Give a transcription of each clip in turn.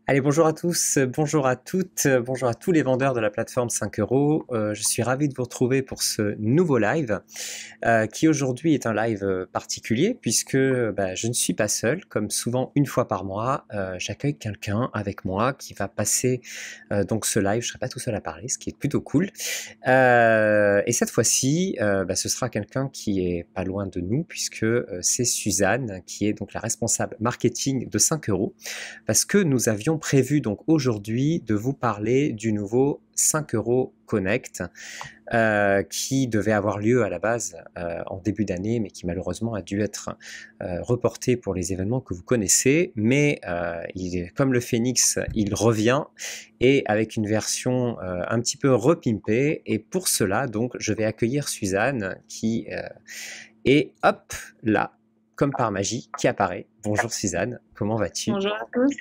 Allez, bonjour à tous, bonjour à toutes, bonjour à tous les vendeurs de la plateforme 5 euros. Je suis ravi de vous retrouver pour ce nouveau live qui aujourd'hui est un live particulier puisque je ne suis pas seul. Comme souvent une fois par mois, j'accueille quelqu'un avec moi qui va passer donc ce live. Je ne serai pas tout seul à parler, ce qui est plutôt cool. Et cette fois-ci, ce sera quelqu'un qui est pas loin de nous puisque c'est Suzanne qui est donc la responsable marketing de 5 euros. Parce que nous avions prévu donc aujourd'hui de vous parler du nouveau 5 euros Connect qui devait avoir lieu à la base en début d'année, mais qui malheureusement a dû être reporté pour les événements que vous connaissez. Mais comme le Phénix, il revient et avec une version un petit peu repimpée. Et pour cela, donc, je vais accueillir Suzanne qui est hop là, comme par magie, qui apparaît. Bonjour Suzanne, comment vas-tu? Bonjour à tous.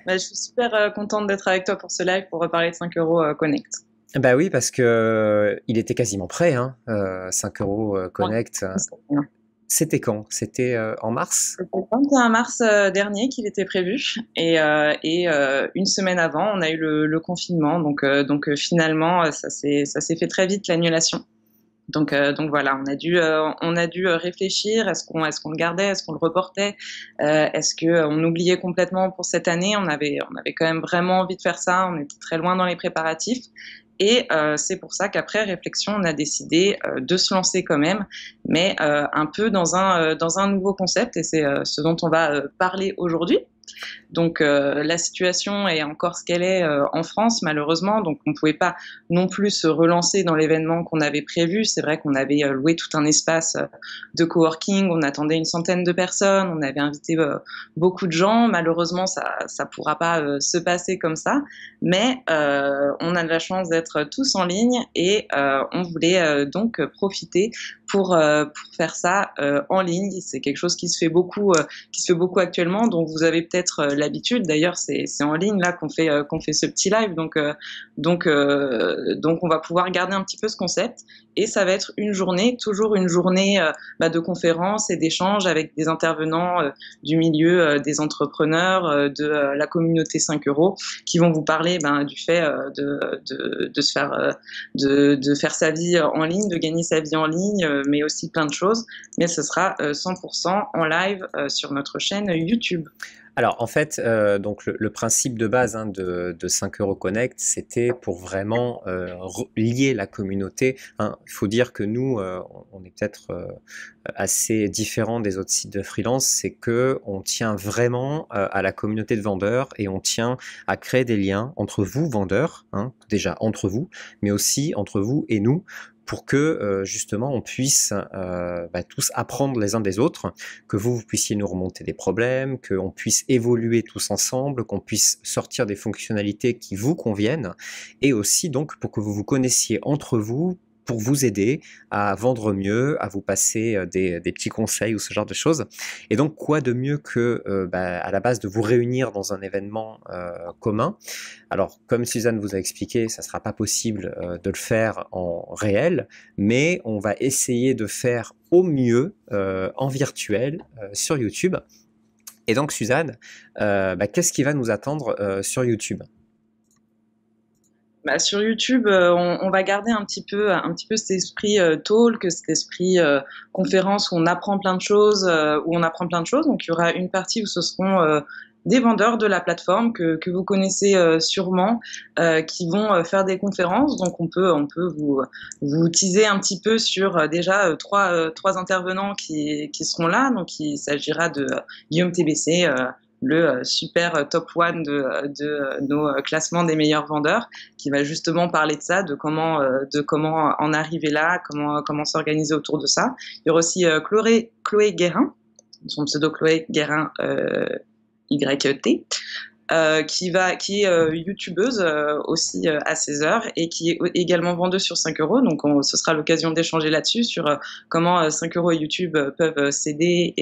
Je suis super contente d'être avec toi pour ce live pour reparler de 5 euros Connect. Bah oui, parce que il était quasiment prêt, hein, 5 euros Ouais, Connect. c'est bien. C'était quand? C'était en mars? C'était le 21 mars dernier qu'il était prévu et une semaine avant, on a eu le confinement. Donc finalement, ça s'est fait très vite l'annulation. Donc voilà, on a dû réfléchir. Est-ce qu'on le gardait, est-ce qu'on le reportait, est-ce que on oubliait complètement pour cette année. On avait quand même vraiment envie de faire ça. On était très loin dans les préparatifs. Et c'est pour ça qu'après réflexion, on a décidé de se lancer quand même, mais un peu dans un nouveau concept. Et c'est ce dont on va parler aujourd'hui. Donc la situation est encore ce qu'elle est en France, malheureusement. Donc on ne pouvait pas non plus se relancer dans l'événement qu'on avait prévu. C'est vrai qu'on avait loué tout un espace de coworking. On attendait une centaine de personnes. On avait invité beaucoup de gens. Malheureusement, ça pourra pas se passer comme ça. Mais on a de la chance d'être tous en ligne et on voulait donc profiter pour faire ça en ligne. C'est quelque chose qui se fait beaucoup actuellement, dont vous avez peut-être l'habitude. D'ailleurs, c'est en ligne là qu'on fait ce petit live. Donc on va pouvoir garder un petit peu ce concept et ça va être une journée, toujours une journée de conférences et d'échanges avec des intervenants du milieu des entrepreneurs, de la communauté 5 euros qui vont vous parler du fait de faire sa vie en ligne, de gagner sa vie en ligne, mais aussi plein de choses. Mais ce sera 100% en live sur notre chaîne YouTube. Alors en fait, donc le principe de base, hein, de 5 euros Connect, c'était pour vraiment lier la communauté, hein. Il faut dire que nous, on est peut-être assez différent des autres sites de freelance, c'est que on tient vraiment à la communauté de vendeurs et on tient à créer des liens entre vous vendeurs, hein, déjà entre vous, mais aussi entre vous et nous, pour que justement on puisse tous apprendre les uns des autres, que vous puissiez nous remonter des problèmes, qu'on puisse évoluer tous ensemble, qu'on puisse sortir des fonctionnalités qui vous conviennent, et aussi donc pour que vous vous connaissiez entre vous, pour vous aider à vendre mieux, à vous passer des petits conseils ou ce genre de choses. Et donc, quoi de mieux que à la base de vous réunir dans un événement commun. Alors, comme Suzanne vous a expliqué, ça ne sera pas possible de le faire en réel, mais on va essayer de faire au mieux en virtuel sur YouTube. Et donc, Suzanne, qu'est-ce qui va nous attendre sur YouTube? Sur YouTube, on va garder un petit peu cet esprit talk, cet esprit conférence où on apprend plein de choses, Donc il y aura une partie où ce seront des vendeurs de la plateforme que vous connaissez sûrement, qui vont faire des conférences. Donc on peut vous teaser un petit peu sur déjà trois intervenants qui seront là. Donc il s'agira de Guillaume TBC, le super top one de nos classements des meilleurs vendeurs, qui va justement parler de ça, de comment en arriver là, comment s'organiser autour de ça. Il y aura aussi Chloé Guérin, son pseudo Chloé Guérin YT, qui est youtubeuse aussi à 16 heures et qui est également vendeuse sur 5 euros. Donc ce sera l'occasion d'échanger là-dessus sur comment 5 euros et YouTube peuvent s'aider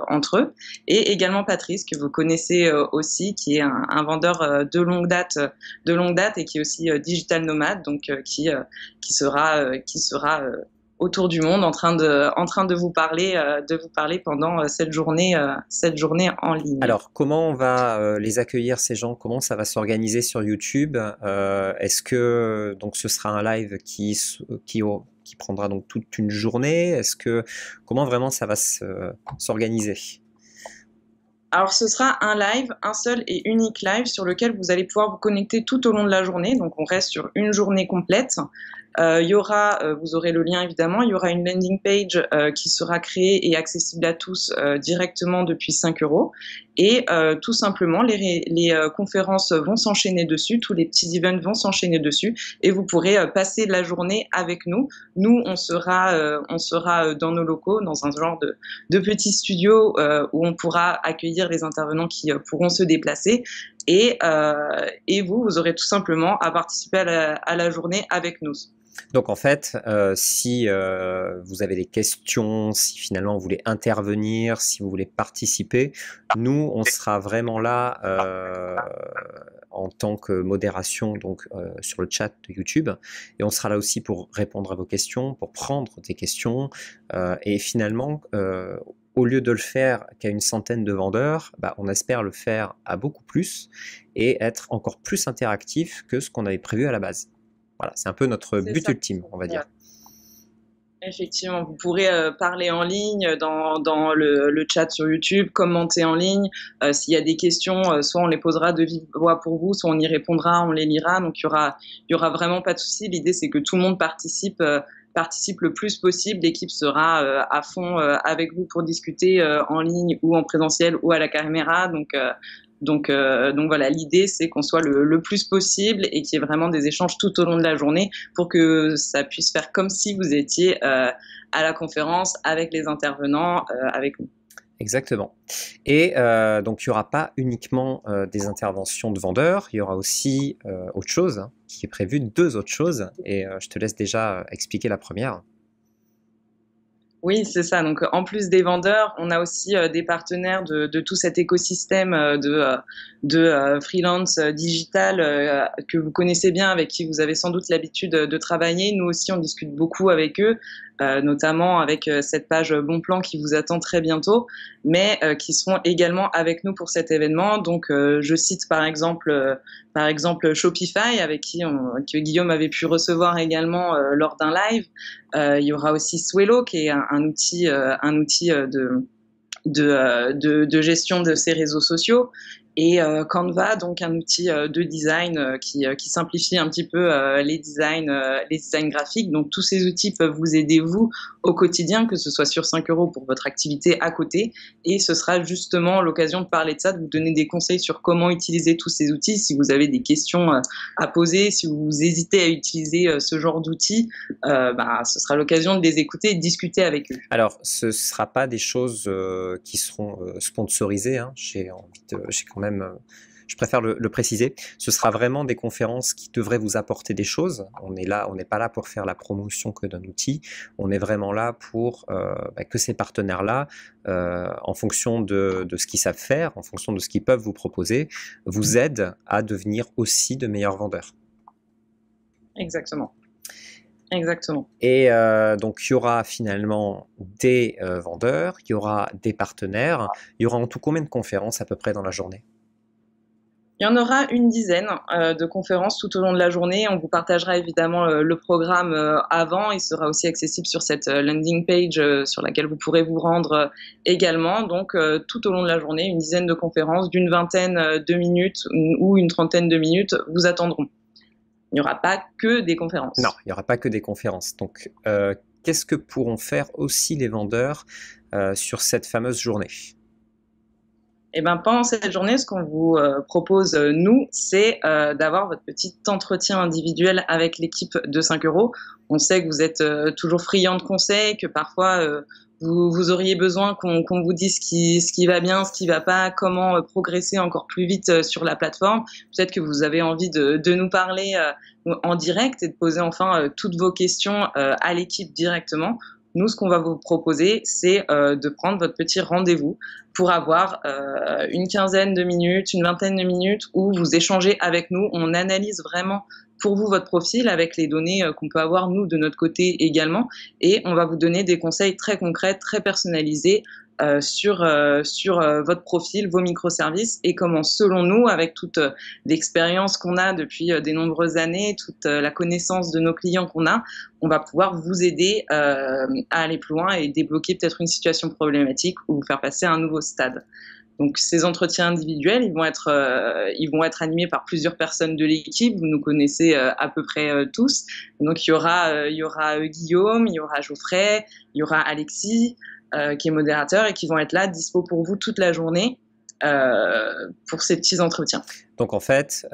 entre eux. Et également Patrice, que vous connaissez aussi, qui est un vendeur de longue date et qui est aussi digital nomade, donc qui sera autour du monde en train de vous parler pendant cette journée en ligne. Alors, comment on va les accueillir, ces gens? Comment ça va s'organiser sur YouTube? Est-ce que donc ce sera un live qui prendra donc toute une journée? Comment vraiment ça va s'organiser? Alors, ce sera un live, un seul et unique live sur lequel vous allez pouvoir vous connecter tout au long de la journée. Donc, on reste sur une journée complète. Vous aurez le lien évidemment, il y aura une landing page qui sera créée et accessible à tous directement depuis 5 €. Et tout simplement, les conférences vont s'enchaîner dessus, tous les petits events vont s'enchaîner dessus et vous pourrez passer la journée avec nous. Nous, on sera dans nos locaux, dans un genre de petit studio où on pourra accueillir les intervenants qui pourront se déplacer. Et vous aurez tout simplement à participer à la journée avec nous. Donc en fait, si vous avez des questions, si finalement vous voulez intervenir, si vous voulez participer, nous, on sera vraiment là en tant que modération donc, sur le chat de YouTube. Et on sera là aussi pour répondre à vos questions, pour prendre des questions. Et finalement, au lieu de le faire qu'à une centaine de vendeurs, on espère le faire à beaucoup plus et être encore plus interactif que ce qu'on avait prévu à la base. Voilà, c'est un peu notre but ultime, on va dire. Effectivement, vous pourrez parler en ligne dans le chat sur YouTube, commenter en ligne. S'il y a des questions, soit on les posera de vive voix pour vous, soit on y répondra, on les lira. Donc il y aura vraiment pas de souci. L'idée c'est que tout le monde participe le plus possible. L'équipe sera à fond avec vous pour discuter en ligne ou en présentiel ou à la caméra. Donc voilà, l'idée c'est qu'on soit le plus possible et qu'il y ait vraiment des échanges tout au long de la journée pour que ça puisse faire comme si vous étiez à la conférence avec les intervenants, avec nous. Exactement. Et donc il n'y aura pas uniquement des interventions de vendeurs, il y aura aussi autre chose qui est prévu, 2 autres choses, et je te laisse déjà expliquer la première. Oui, c'est ça. Donc, en plus des vendeurs, on a aussi des partenaires de tout cet écosystème de freelance digital que vous connaissez bien, avec qui vous avez sans doute l'habitude de travailler. Nous aussi, on discute beaucoup avec eux, notamment avec cette page Bon Plan qui vous attend très bientôt, mais qui seront également avec nous pour cet événement. Donc, je cite par exemple Shopify, avec qui Guillaume avait pu recevoir également lors d'un live. Il y aura aussi Swello, qui est un outil de gestion de ses réseaux sociaux, et Canva, donc un outil de design qui simplifie un petit peu les designs graphiques. Donc tous ces outils peuvent vous aider vous au quotidien, que ce soit sur 5 € pour votre activité à côté, et ce sera justement l'occasion de parler de ça, de vous donner des conseils sur comment utiliser tous ces outils. Si vous avez des questions à poser, si vous hésitez à utiliser ce genre d'outils, ce sera l'occasion de les écouter et de discuter avec eux. Alors, ce ne sera pas des choses qui seront sponsorisées, hein. Je préfère le préciser. Ce sera vraiment des conférences qui devraient vous apporter des choses. On n'est pas là pour faire la promotion que d'un outil. On est vraiment là pour que ces partenaires-là, en fonction de ce qu'ils savent faire, en fonction de ce qu'ils peuvent vous proposer, vous aident à devenir aussi de meilleurs vendeurs. Exactement. Et donc, il y aura finalement des vendeurs, il y aura des partenaires. Il y aura en tout combien de conférences à peu près dans la journée? Il y en aura une dizaine de conférences tout au long de la journée. On vous partagera évidemment le programme avant. Il sera aussi accessible sur cette landing page sur laquelle vous pourrez vous rendre également. Donc, tout au long de la journée, une dizaine de conférences d'une vingtaine de minutes ou une trentaine de minutes vous attendront. Il n'y aura pas que des conférences. Non, il n'y aura pas que des conférences. Donc, qu'est-ce que pourront faire aussi les vendeurs sur cette fameuse journée? Eh ben, pendant cette journée, ce qu'on vous propose, nous, c'est d'avoir votre petit entretien individuel avec l'équipe de 5 €. On sait que vous êtes toujours friand de conseils, que parfois vous auriez besoin qu'on vous dise ce qui va bien, ce qui va pas, comment progresser encore plus vite sur la plateforme. Peut-être que vous avez envie de nous parler en direct et de poser enfin toutes vos questions à l'équipe directement. Nous, ce qu'on va vous proposer, c'est de prendre votre petit rendez-vous pour avoir une quinzaine de minutes, une vingtaine de minutes où vous échangez avec nous. On analyse vraiment pour vous votre profil avec les données qu'on peut avoir nous de notre côté également, et on va vous donner des conseils très concrets, très personnalisés sur votre profil, vos microservices, et comment, selon nous, avec toute l'expérience qu'on a depuis des nombreuses années, toute la connaissance de nos clients qu'on a, on va pouvoir vous aider à aller plus loin et débloquer peut-être une situation problématique ou vous faire passer à un nouveau stade. Donc ces entretiens individuels, ils vont être animés par plusieurs personnes de l'équipe. Vous nous connaissez à peu près tous. Donc il y aura Guillaume, il y aura Geoffrey, il y aura Alexis qui est modérateur et qui vont être là, dispo pour vous toute la journée pour ces petits entretiens. Donc en fait,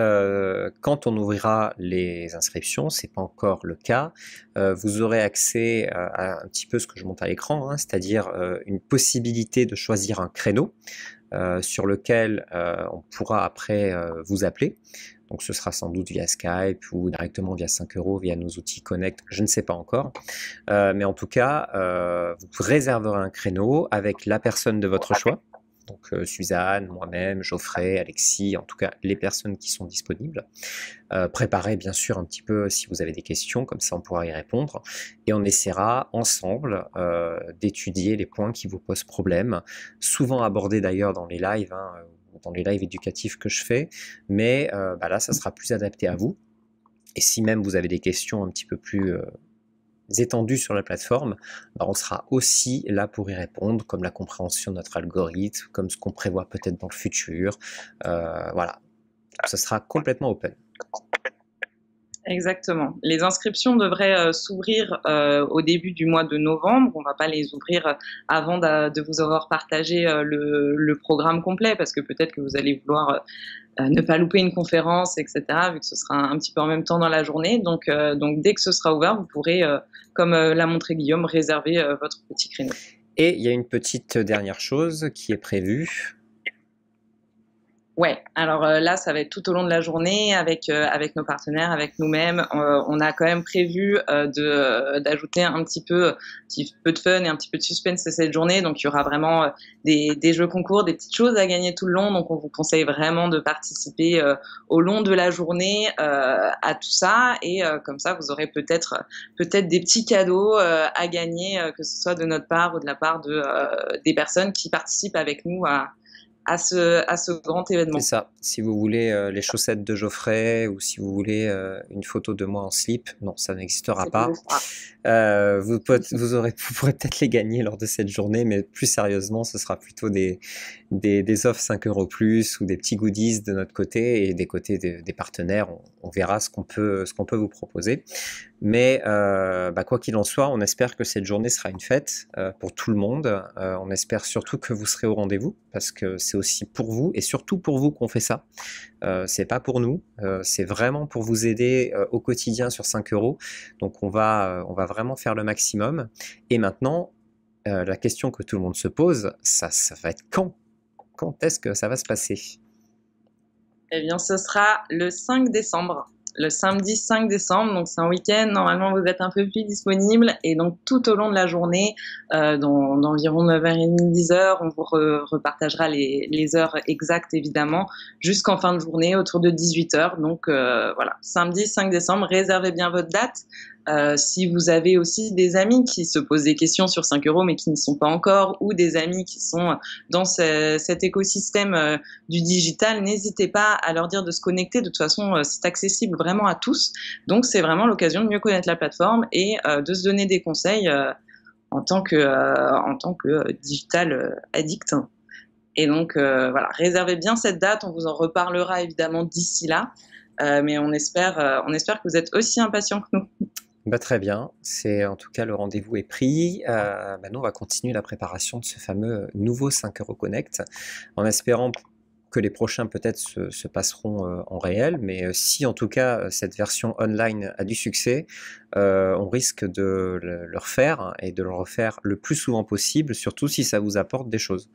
quand on ouvrira les inscriptions, c'est pas encore le cas, vous aurez accès à un petit peu ce que je montre à l'écran, hein, c'est-à-dire une possibilité de choisir un créneau sur lequel on pourra après vous appeler. Donc ce sera sans doute via Skype ou directement via 5 euros, via nos outils Connect, je ne sais pas encore. Mais en tout cas, vous réserverez un créneau avec la personne de votre choix. Donc Suzanne, moi-même, Geoffrey, Alexis, en tout cas les personnes qui sont disponibles. Préparez bien sûr un petit peu si vous avez des questions, comme ça on pourra y répondre. Et on essaiera ensemble d'étudier les points qui vous posent problème, souvent abordés d'ailleurs dans les lives, hein, dans les lives éducatifs que je fais, mais là ça sera plus adapté à vous. Et si même vous avez des questions un petit peu plus étendues sur la plateforme, on sera aussi là pour y répondre, comme la compréhension de notre algorithme, comme ce qu'on prévoit peut-être dans le futur. Voilà, ça sera complètement open. Exactement. Les inscriptions devraient s'ouvrir au début du mois de novembre. On ne va pas les ouvrir avant de vous avoir partagé le programme complet, parce que peut-être que vous allez vouloir ne pas louper une conférence, etc., vu que ce sera un petit peu en même temps dans la journée. Donc dès que ce sera ouvert, vous pourrez, comme l'a montré Guillaume, réserver votre petit créneau. Et il y a une petite dernière chose qui est prévue. Ouais, alors là, ça va être tout au long de la journée avec nos partenaires, avec nous-mêmes. On a quand même prévu d'ajouter un petit peu de fun et un petit peu de suspense à cette journée. Donc, il y aura vraiment des jeux concours, des petites choses à gagner tout le long. Donc, on vous conseille vraiment de participer au long de la journée à tout ça. Et comme ça, vous aurez peut-être des petits cadeaux à gagner, que ce soit de notre part ou de la part des personnes qui participent avec nous à ce grand événement. C'est ça. Si vous voulez les chaussettes de Geoffrey ou si vous voulez une photo de moi en slip, non, ça n'existera pas. Vous pourrez peut-être les gagner lors de cette journée, mais plus sérieusement, ce sera plutôt des offres 5 euros plus ou des petits goodies de notre côté et des côtés des partenaires. On verra ce qu'on peut vous proposer. Mais quoi qu'il en soit, on espère que cette journée sera une fête pour tout le monde. On espère surtout que vous serez au rendez-vous, parce que c'est aussi pour vous et surtout pour vous qu'on fait ça. C'est pas pour nous, c'est vraiment pour vous aider au quotidien sur 5 euros. Donc on va vraiment faire le maximum. Et maintenant, la question que tout le monde se pose, ça va être quand? Quand est-ce que ça va se passer? Eh bien, ce sera le 5 décembre. Le samedi 5 décembre, donc c'est un week-end, normalement vous êtes un peu plus disponible, et donc tout au long de la journée, d'environ 9h30, 10h, on vous repartagera les heures exactes évidemment, jusqu'en fin de journée, autour de 18h. Donc voilà, samedi 5 décembre, réservez bien votre date. Si vous avez aussi des amis qui se posent des questions sur 5 euros mais qui ne sont pas encore, ou des amis qui sont dans cet écosystème du digital, n'hésitez pas à leur dire de se connecter. De toute façon, c'est accessible vraiment à tous. Donc, c'est vraiment l'occasion de mieux connaître la plateforme et de se donner des conseils en tant que digital addict. Et donc, voilà, réservez bien cette date. On vous en reparlera évidemment d'ici là. Mais on espère que vous êtes aussi impatients que nous. Très bien, en tout cas le rendez-vous est pris. Maintenant on va continuer la préparation de ce fameux nouveau 5 euros Connect, en espérant que les prochains peut-être se passeront en réel, mais si en tout cas cette version online a du succès, on risque de le refaire et de le refaire le plus souvent possible, surtout si ça vous apporte des choses.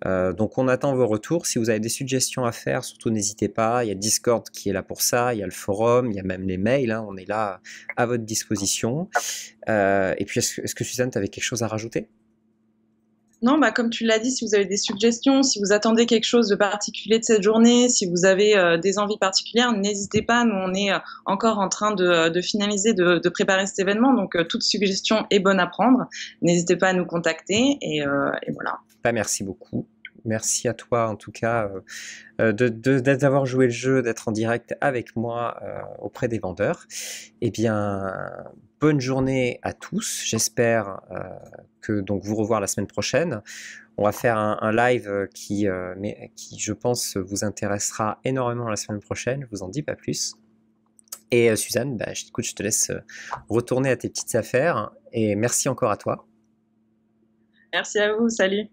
Donc on attend vos retours. Si vous avez des suggestions à faire, surtout n'hésitez pas. Il y a Discord qui est là pour ça, il y a le forum, il y a même les mails, hein, on est là à votre disposition. Et puis est-ce que Suzanne, tu avais quelque chose à rajouter? Non, bah, comme tu l'as dit, si vous avez des suggestions, si vous attendez quelque chose de particulier de cette journée, si vous avez des envies particulières, n'hésitez pas. Nous, on est encore en train de finaliser, de préparer cet événement. Donc, toute suggestion est bonne à prendre. N'hésitez pas à nous contacter et voilà. Bah, merci beaucoup. Merci à toi en tout cas d'avoir joué le jeu, d'être en direct avec moi auprès des vendeurs. Eh bien, bonne journée à tous. J'espère que donc vous revoir la semaine prochaine. On va faire un live qui, je pense, vous intéressera énormément la semaine prochaine. Je vous en dis pas plus. Et Suzanne, bah, écoute, je te laisse retourner à tes petites affaires. Et merci encore à toi. Merci à vous. Salut.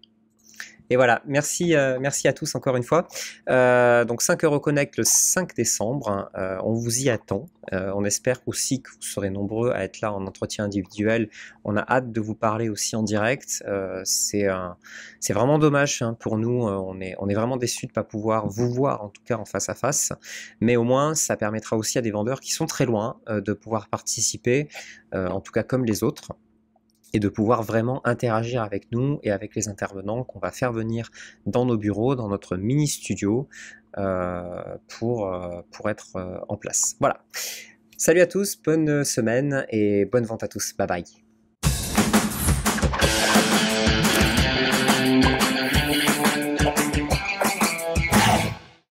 Et voilà, merci à tous encore une fois. Donc 5 € Connect le 5 décembre, on vous y attend. On espère aussi que vous serez nombreux à être là en entretien individuel. On a hâte de vous parler aussi en direct. C'est vraiment dommage pour nous. On est vraiment déçus de ne pas pouvoir vous voir, en tout cas en face à face. Mais au moins, ça permettra aussi à des vendeurs qui sont très loin de pouvoir participer, en tout cas comme les autres, et de pouvoir vraiment interagir avec nous et avec les intervenants qu'on va faire venir dans nos bureaux, dans notre mini studio, pour être en place. Voilà. Salut à tous, bonne semaine et bonne vente à tous. Bye bye.